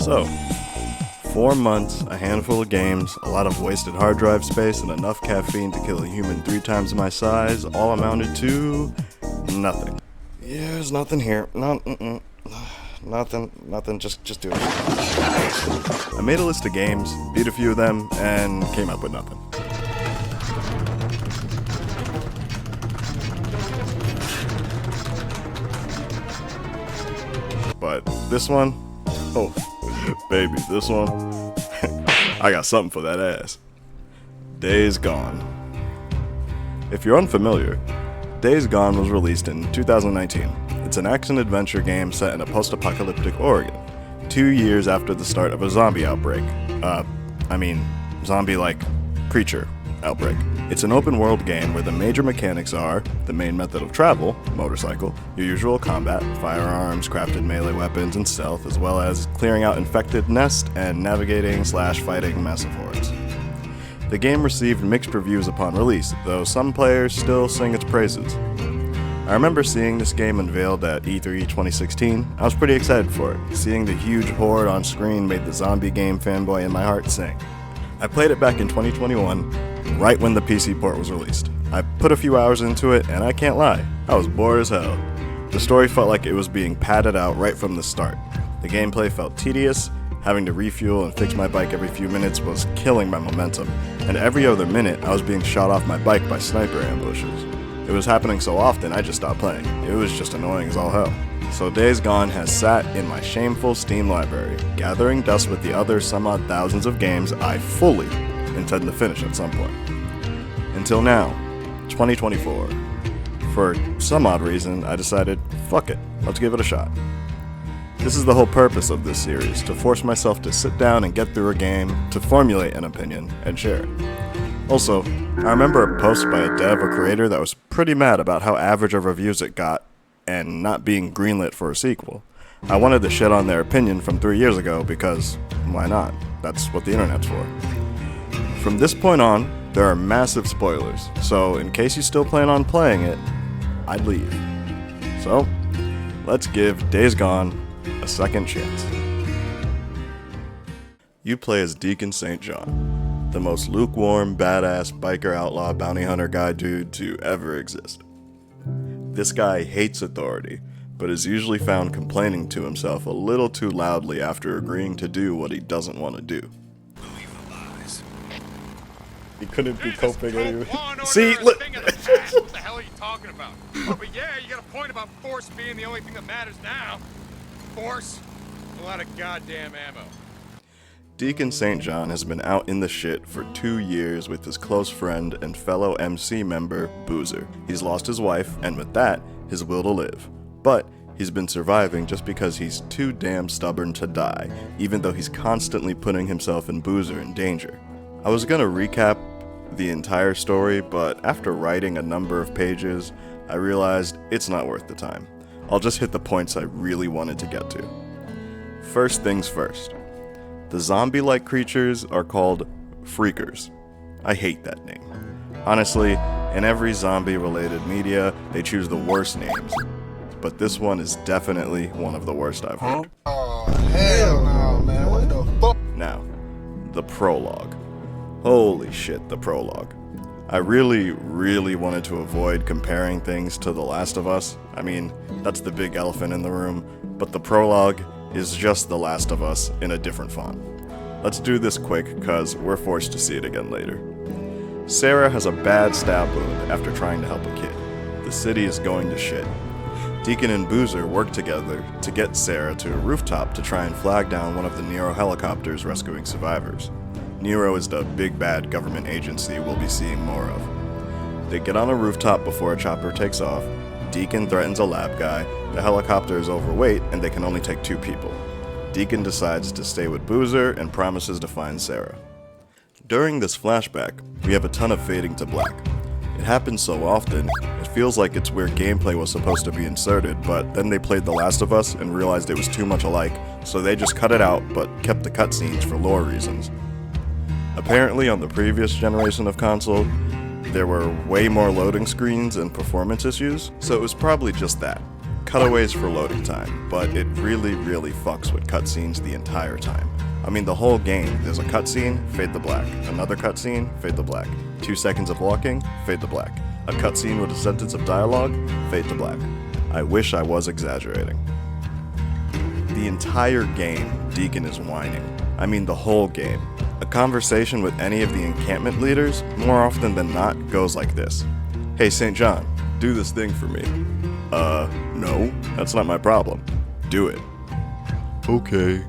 So, 4 months, a handful of games, a lot of wasted hard drive space, and enough caffeine to kill a human 3 times my size, all amounted to nothing. Yeah, there's nothing here. Nothing, just do it. I made a list of games, beat a few of them, and came up with nothing. But this one, oh, baby, this one, I got something for that ass. Days Gone. If you're unfamiliar, Days Gone was released in 2019. It's an action-adventure game set in a post-apocalyptic Oregon, 2 years after the start of a zombie outbreak. Zombie-like creature outbreak. It's an open-world game where the major mechanics are the main method of travel, motorcycle, your usual combat, firearms, crafted melee weapons, and stealth, as well as clearing out infected nests and navigating/fighting massive hordes. The game received mixed reviews upon release, though some players still sing its praises. I remember seeing this game unveiled at E3 2016. I was pretty excited for it. Seeing the huge horde on screen made the zombie game fanboy in my heart sing. I played it back in 2021, right when the PC port was released. I put a few hours into it, and I can't lie, I was bored as hell. The story felt like it was being padded out right from the start. The gameplay felt tedious. Having to refuel and fix my bike every few minutes was killing my momentum, and every other minute I was being shot off my bike by sniper ambushes. It was happening so often I just stopped playing. It was just annoying as all hell. So Days Gone has sat in my shameful Steam library, gathering dust with the other some odd thousands of games I fully intend to finish at some point. Until now, 2024. For some odd reason, I decided, fuck it, let's give it a shot. This is the whole purpose of this series, to force myself to sit down and get through a game, to formulate an opinion, and share it. Also, I remember a post by a dev or creator that was pretty mad about how average of reviews it got, and not being greenlit for a sequel. I wanted to shit on their opinion from 3 years ago because, why not? That's what the internet's for. From this point on, there are massive spoilers, so in case you still plan on playing it, I'd leave. So, let's give Days Gone a second chance. You play as Deacon St. John, the most lukewarm, badass, biker outlaw, bounty hunter guy dude to ever exist. This guy hates authority, but is usually found complaining to himself a little too loudly after agreeing to do what he doesn't want to do. He couldn't be coping anyway. See, look. What the hell are you talking about? Oh, but yeah, you got a point about force being the only thing that matters now. Force? A lot of goddamn ammo. Deacon St. John has been out in the shit for 2 years with his close friend and fellow MC member, Boozer. He's lost his wife, and with that, his will to live. But he's been surviving just because he's too damn stubborn to die, even though he's constantly putting himself and Boozer in danger. I was gonna recap the entire story, but after writing a number of pages, I realized it's not worth the time. I'll just hit the points I really wanted to get to. First things first. The zombie-like creatures are called Freakers. I hate that name. Honestly, in every zombie-related media, they choose the worst names. But this one is definitely one of the worst I've heard. Oh, hell no, man. What the fuck? Now, the prologue. Holy shit, the prologue. I really wanted to avoid comparing things to The Last of Us. I mean, that's the big elephant in the room, but the prologue is just The Last of Us in a different font. Let's do this quick, cause we're forced to see it again later. Sarah has a bad stab wound after trying to help a kid. The city is going to shit. Deacon and Boozer work together to get Sarah to a rooftop to try and flag down one of the Nero helicopters rescuing survivors. Nero is the big bad government agency we'll be seeing more of. They get on a rooftop before a chopper takes off. Deacon threatens a lab guy, the helicopter is overweight, and they can only take 2 people. Deacon decides to stay with Boozer and promises to find Sarah. During this flashback, we have a ton of fading to black. It happens so often, it feels like it's where gameplay was supposed to be inserted, but then they played The Last of Us and realized it was too much alike, so they just cut it out but kept the cutscenes for lore reasons. Apparently on the previous generation of console, there were way more loading screens and performance issues, so it was probably just that. cutaways for loading time, but it really fucks with cutscenes the entire time. I mean, the whole game, there's a cutscene, fade to black. Another cutscene, fade to black. 2 seconds of walking, fade to black. A cutscene with a sentence of dialogue, fade to black. I wish I was exaggerating. The entire game, Deacon is whining. I mean, the whole game. A conversation with any of the encampment leaders, more often than not, goes like this. Hey, St. John, do this thing for me. No, that's not my problem. Do it. Okay.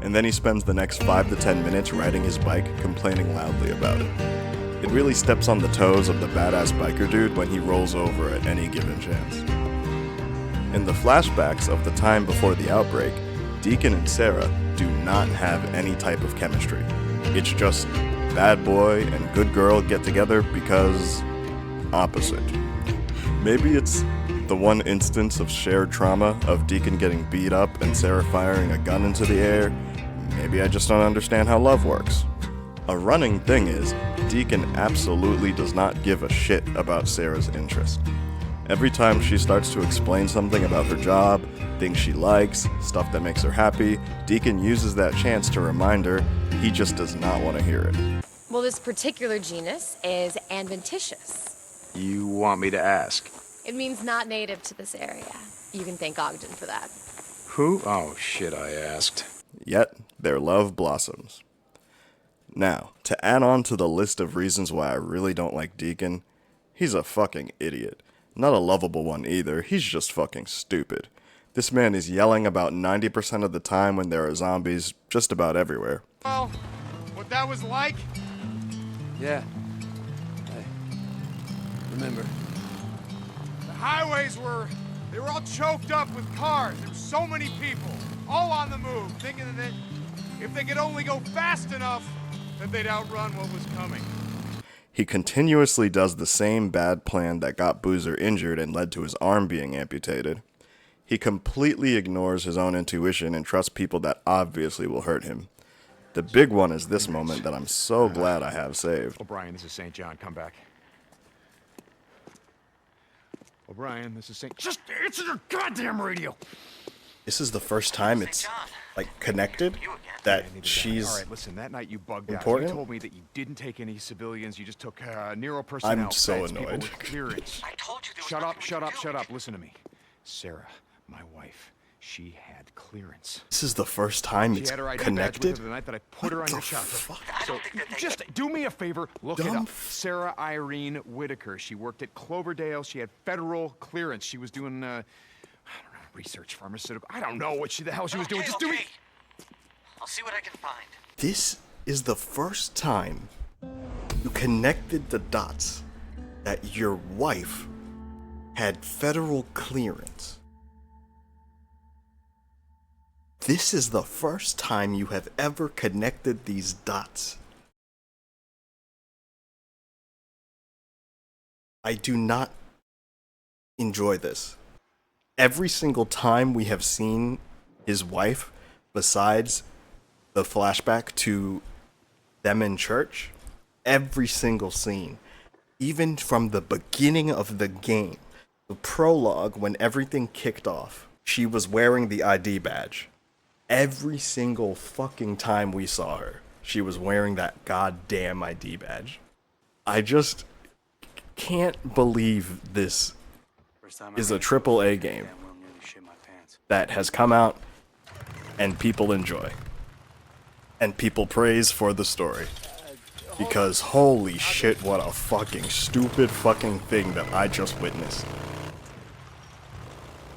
And then he spends the next 5 to 10 minutes riding his bike, complaining loudly about it. It really steps on the toes of the badass biker dude when he rolls over at any given chance. In the flashbacks of the time before the outbreak, Deacon and Sarah do not have any type of chemistry. It's just bad boy and good girl get together because opposite. Maybe it's the one instance of shared trauma of Deacon getting beat up and Sarah firing a gun into the air. Maybe I just don't understand how love works. A running thing is, Deacon absolutely does not give a shit about Sarah's interest. Every time she starts to explain something about her job, things she likes, stuff that makes her happy, Deacon uses that chance to remind her he just does not want to hear it. Well, this particular genus is adventitious. You want me to ask? It means not native to this area. You can thank Ogden for that. Who? Oh, shit, I asked. Yet, their love blossoms. Now, to add on to the list of reasons why I really don't like Deacon, he's a fucking idiot. Not a lovable one either, he's just fucking stupid. This man is yelling about 90% of the time when there are zombies just about everywhere. Well, what that was like? Yeah. I remember. The highways they were all choked up with cars. There were so many people, all on the move, thinking that if they could only go fast enough, that they'd outrun what was coming. He continuously does the same bad plan that got Boozer injured and led to his arm being amputated. He completely ignores his own intuition and trusts people that obviously will hurt him. The big one is this moment that I'm so glad I have saved. O'Brien, this is St. John. Come back. O'Brien, this is St. Just answer your goddamn radio! This is the first time it's, like, connected that she's All right, listen, that night you bugged important? out. You told me that you didn't take any civilians. You just took Nero personnel. I'm so feds, people annoyed. with clearance. I told you there was Shut up, nothing shut we up, could shut do. up. Listen to me. Sarah, my wife, she had clearance. This is the first time She it's had her ID badge connected? with her the night that I put her on What your the shot. fuck? I So don't think that they just do me a favor, look it Dumb up. Sarah Irene Whitaker. She worked at Cloverdale. She had federal clearance. She was doing I don't know, research pharmaceutical. I don't know what the hell she was doing. Okay, Just do me. okay. I'll see what I can find. This is the first time you connected the dots that your wife had federal clearance. This is the first time you have ever connected these dots. I do not enjoy this. Every single time we have seen his wife, besides the flashback to them in church, every single scene, even from the beginning of the game, the prologue, when everything kicked off, she was wearing the ID badge. Every single fucking time we saw her, she was wearing that goddamn ID badge. I just can't believe this is a AAA game that has come out and people enjoy. And people praise for the story. Because holy shit, what a fucking stupid fucking thing that I just witnessed.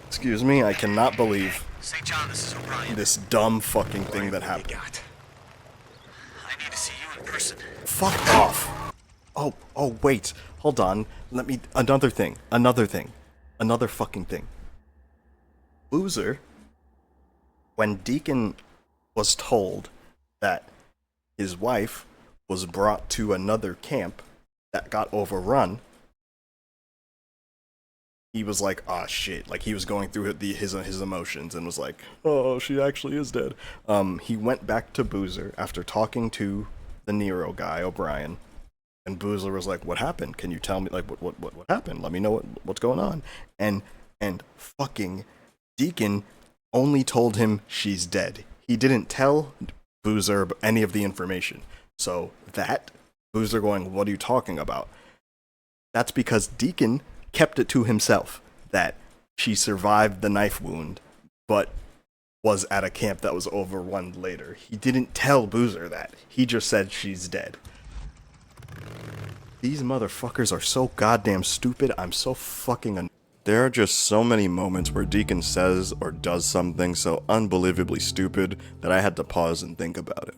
Excuse me, I cannot believe St. John, this is O'Brien. this dumb fucking thing that happened. I need to see you in person. Fuck off. Oh, wait. Hold on. Another fucking thing. Boozer, when Deacon was told that his wife was brought to another camp that got overrun, he was like, "Ah, shit." Like, he was going through his emotions and was like, "Oh, she actually is dead." He went back to Boozer after talking to the Nero guy, O'Brien, and Boozer was like, "What happened? Can you tell me, like, what happened? Let me know what's going on." And And fucking Deacon only told him she's dead. He didn't tell Boozer any of the information. So that, Boozer going, what are you talking about? That's because Deacon kept it to himself that she survived the knife wound, but was at a camp that was overrun later. He didn't tell Boozer that. He just said she's dead. These motherfuckers are so goddamn stupid. I'm so fucking There are just so many moments where Deacon says or does something so unbelievably stupid that I had to pause and think about it.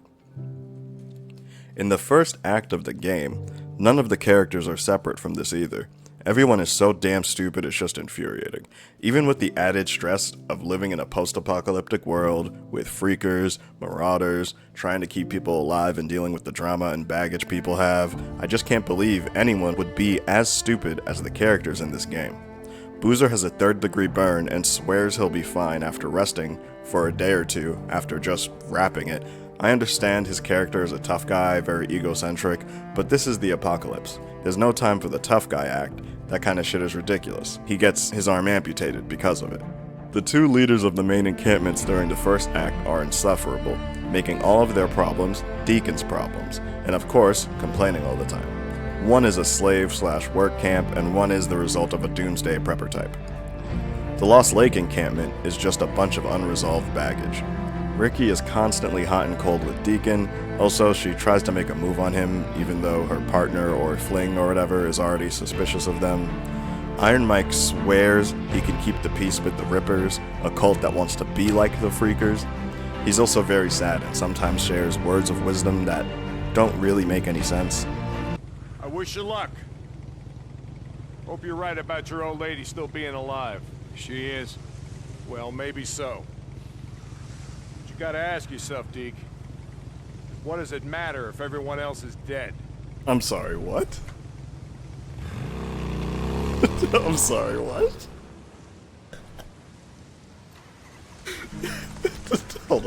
In the first act of the game, none of the characters are separate from this either. Everyone is so damn stupid it's just infuriating. Even with the added stress of living in a post-apocalyptic world with freakers, marauders, trying to keep people alive and dealing with the drama and baggage people have, I just can't believe anyone would be as stupid as the characters in this game. Boozer has a 3rd-degree burn and swears he'll be fine after resting for a day or two after just wrapping it. I understand his character is a tough guy, very egocentric, but this is the apocalypse. There's no time for the tough guy act. That kind of shit is ridiculous. He gets his arm amputated because of it. The 2 leaders of the main encampments during the first act are insufferable, making all of their problems Deacon's problems, and of course, complaining all the time. One is a slave/work camp, and one is the result of a doomsday prepper type. The Lost Lake encampment is just a bunch of unresolved baggage. Ricky is constantly hot and cold with Deacon. Also, she tries to make a move on him, even though her partner or fling or whatever is already suspicious of them. Iron Mike swears he can keep the peace with the Rippers, a cult that wants to be like the Freakers. He's also very sad and sometimes shares words of wisdom that don't really make any sense. I wish you luck. Hope you're right about your old lady still being alive. She is? Well, maybe so. But you gotta ask yourself, Deke. What does it matter if everyone else is dead? I'm sorry, what? I'm sorry, what? Hold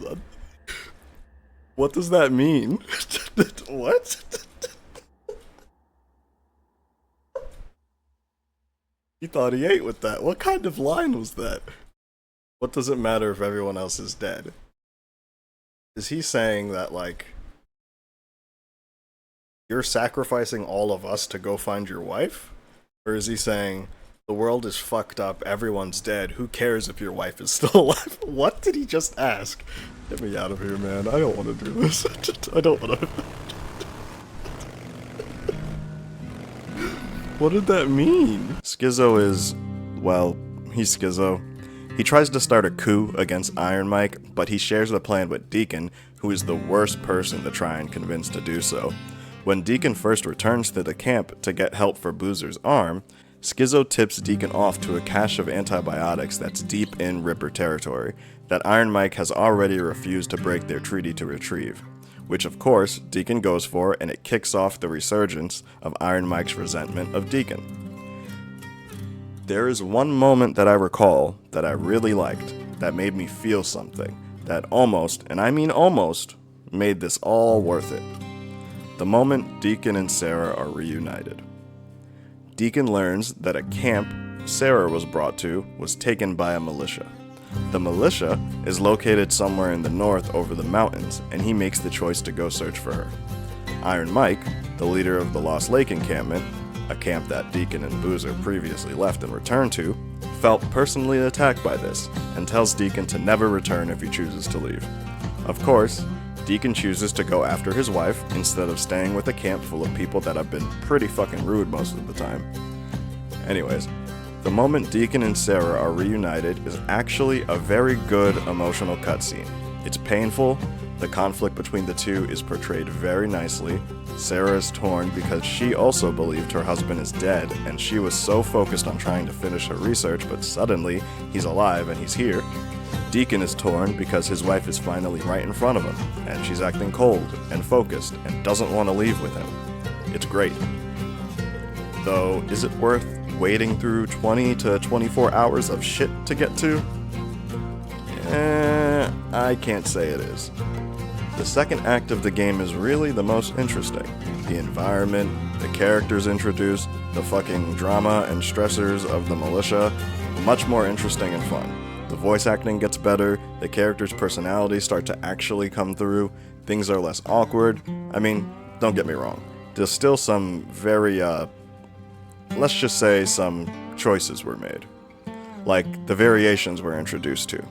on. What does that mean? What? He thought he ate with that. What kind of line was that? What does it matter if everyone else is dead? Is he saying that, like, you're sacrificing all of us to go find your wife? Or is he saying, the world is fucked up, everyone's dead, who cares if your wife is still alive? What did he just ask? Get me out of here, man. I don't want to do this. I don't want to... What did that mean? Schizo is... well, he's Schizo. He tries to start a coup against Iron Mike, but he shares the plan with Deacon, who is the worst person to try and convince to do so. When Deacon first returns to the camp to get help for Boozer's arm, Schizo tips Deacon off to a cache of antibiotics that's deep in Ripper territory, that Iron Mike has already refused to break their treaty to retrieve. Which of course, Deacon goes for, and it kicks off the resurgence of Iron Mike's resentment of Deacon. There is one moment that I recall that I really liked, that made me feel something, that almost, and I mean almost, made this all worth it. The moment Deacon and Sarah are reunited. Deacon learns that a camp Sarah was brought to was taken by a militia. The militia is located somewhere in the north over the mountains, and he makes the choice to go search for her. Iron Mike, the leader of the Lost Lake encampment, a camp that Deacon and Boozer previously left and returned to, felt personally attacked by this, and tells Deacon to never return if he chooses to leave. Of course, Deacon chooses to go after his wife instead of staying with a camp full of people that have been pretty fucking rude most of the time. Anyways, the moment Deacon and Sarah are reunited is actually a very good emotional cutscene. It's painful, the conflict between the two is portrayed very nicely. Sarah is torn because she also believed her husband is dead, and she was so focused on trying to finish her research, but suddenly, he's alive and he's here. Deacon is torn because his wife is finally right in front of him, and she's acting cold and focused and doesn't want to leave with him. It's great. Though, is it worth waiting through 20 to 24 hours of shit to get to? I can't say it is. The second act of the game is really the most interesting. The environment, the characters introduced, the fucking drama and stressors of the militia, much more interesting and fun. The voice acting gets better, the characters' personalities start to actually come through, things are less awkward. I mean, don't get me wrong, there's still some very, let's just say some choices were made. Like, the variations we're introduced to.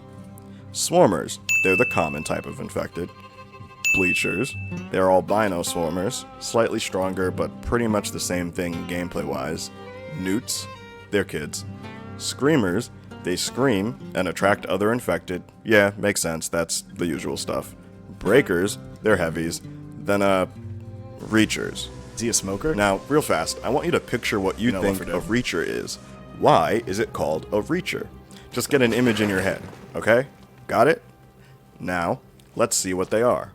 Swarmers, they're the common type of infected. Bleachers, they're albino swarmers, slightly stronger but pretty much the same thing gameplay-wise. Newts, they're kids. Screamers, they scream and attract other infected. Yeah, makes sense, that's the usual stuff. Breakers, they're heavies. Then, Reachers. Is he a smoker? Now, real fast, I want you to picture what you think a Reacher is. Why is it called a Reacher? Just get an image in your head, okay? Got it? Now, let's see what they are.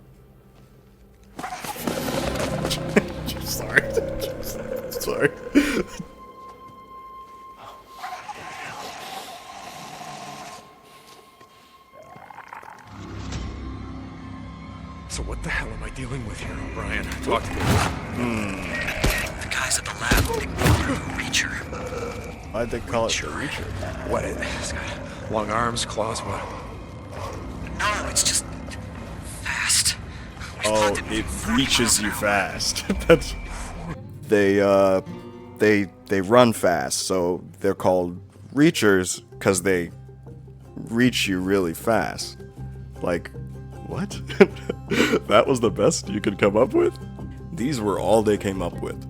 Sorry. Sorry. So what the hell am I dealing with here, O'Brien? Talk to me. The guys at the lab think we're a Reacher. Why'd they call it the Reacher? What? It's got long arms, claws, what? No, it's just fast. We Oh, thought that it we- reaches you fast. That's they run fast, so they're called Reachers because they reach you really fast. Like, what? That was the best you could come up with? These were all they came up with.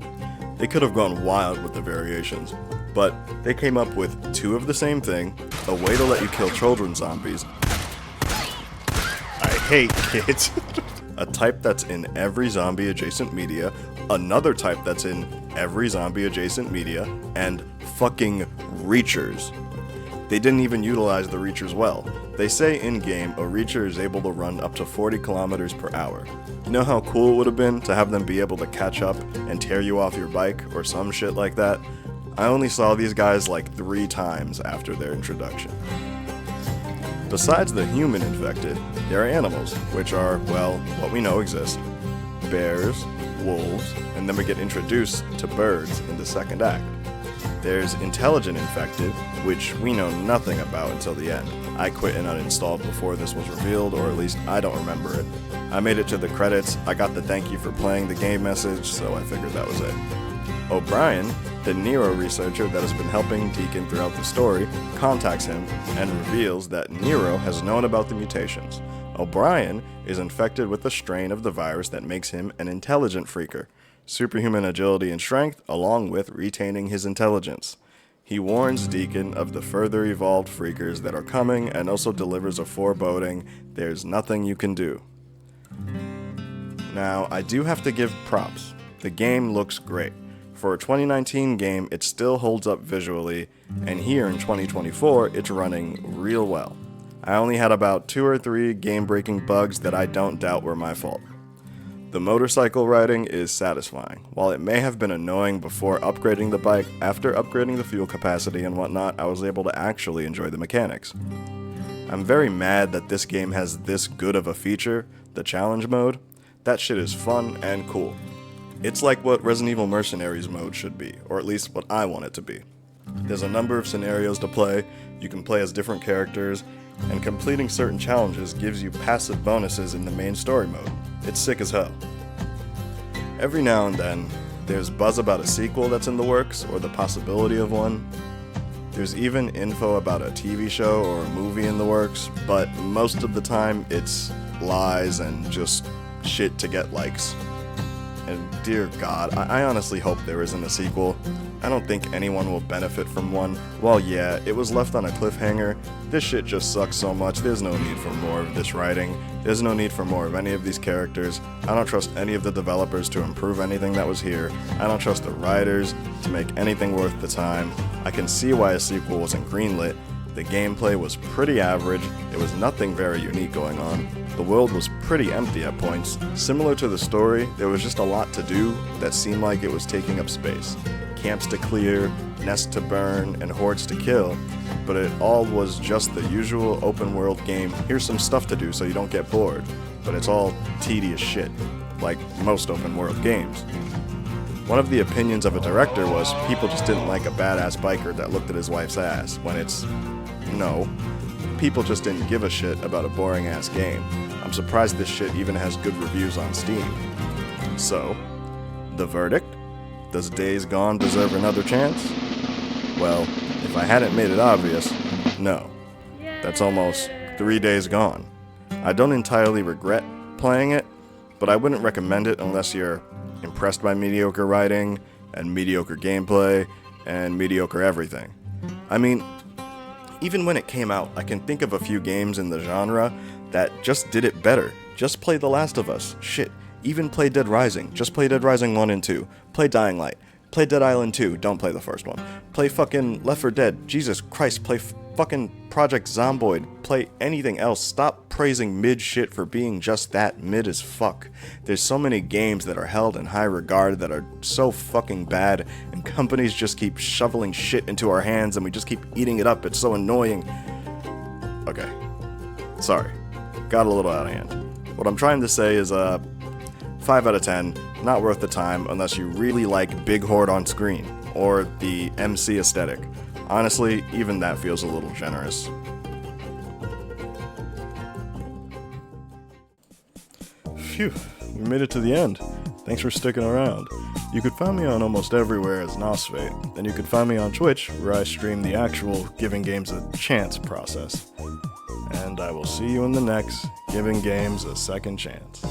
They could have gone wild with the variations, but they came up with two of the same thing, a way to let you kill children zombies. I hate kids. A type that's in every zombie adjacent media, another type that's in every zombie adjacent media, and fucking Reachers. They didn't even utilize the Reachers well. They say in-game a Reacher is able to run up to 40 kilometers per hour. You know how cool it would have been to have them be able to catch up and tear you off your bike or some shit like that? I only saw these guys like 3 times after their introduction. Besides the human infected, there are animals, which are, well, what we know exist. Bears, wolves, and then we get introduced to birds in the second act. There's intelligent infected, which we know nothing about until the end. I quit and uninstalled before this was revealed, or at least I don't remember it. I made it to the credits, I got the thank you for playing the game message, so I figured that was it. O'Brien, the Nero researcher that has been helping Deacon throughout the story, contacts him and reveals that Nero has known about the mutations. O'Brien is infected with a strain of the virus that makes him an intelligent freaker. Superhuman agility and strength, along with retaining his intelligence. He warns Deacon of the further evolved freakers that are coming and also delivers a foreboding, there's nothing you can do. Now, I do have to give props. The game looks great. For a 2019 game, it still holds up visually, and here in 2024, it's running real well. I only had about 2 or 3 game-breaking bugs that I don't doubt were my fault. The motorcycle riding is satisfying. While it may have been annoying before upgrading the bike, after upgrading the fuel capacity and whatnot, I was able to actually enjoy the mechanics. I'm very mad that this game has this good of a feature, the challenge mode. That shit is fun and cool. It's like what Resident Evil Mercenaries mode should be, or at least what I want it to be. There's a number of scenarios to play, you can play as different characters, and completing certain challenges gives you passive bonuses in the main story mode. It's sick as hell. Every now and then, there's buzz about a sequel that's in the works, or the possibility of one. There's even info about a TV show or a movie in the works, but most of the time it's lies and just shit to get likes. And dear God, I honestly hope there isn't a sequel. I don't think anyone will benefit from one. Well, yeah, it was left on a cliffhanger. This shit just sucks so much, there's no need for more of this writing. There's no need for more of any of these characters. I don't trust any of the developers to improve anything that was here. I don't trust the writers to make anything worth the time. I can see why a sequel wasn't greenlit. The gameplay was pretty average, there was nothing very unique going on. The world was pretty empty at points. Similar to the story, there was just a lot to do that seemed like it was taking up space. Camps to clear, nests to burn, and hordes to kill, but it all was just the usual open world game, here's some stuff to do so you don't get bored. but it's all tedious shit, like most open world games. One of the opinions of a director was people just didn't like a badass biker that looked at his wife's ass, when it's no. People just didn't give a shit about a boring ass game. I'm surprised this shit even has good reviews on Steam. So, the verdict? Does Days Gone deserve another chance? Well, if I hadn't made it obvious, no. That's almost 3 days gone. I don't entirely regret playing it, but I wouldn't recommend it unless you're impressed by mediocre writing, and mediocre gameplay, and mediocre everything. I mean, even when it came out, I can think of a few games in the genre that just did it better. Just play The Last of Us. Shit. Even play Dead Rising. Just play Dead Rising 1 and 2. Play Dying Light. Play Dead Island 2. Don't play the first one. Play fucking Left 4 Dead. Jesus Christ. Play fucking Project Zomboid. Play anything else. Stop praising mid shit for being just that mid as fuck. There's so many games that are held in high regard that are so fucking bad, and companies just keep shoveling shit into our hands and we just keep eating it up. It's so annoying. Okay. Sorry. Got a little out of hand. What I'm trying to say is, 5 out of 10, not worth the time unless you really like Big Horde on screen, or the MC aesthetic. Honestly, even that feels a little generous. Phew, we made it to the end. Thanks for sticking around. You could find me on almost everywhere as Nosfate, and you could find me on Twitch, where I stream the actual giving games a chance process. And I will see you in the next Giving Games a Second Chance.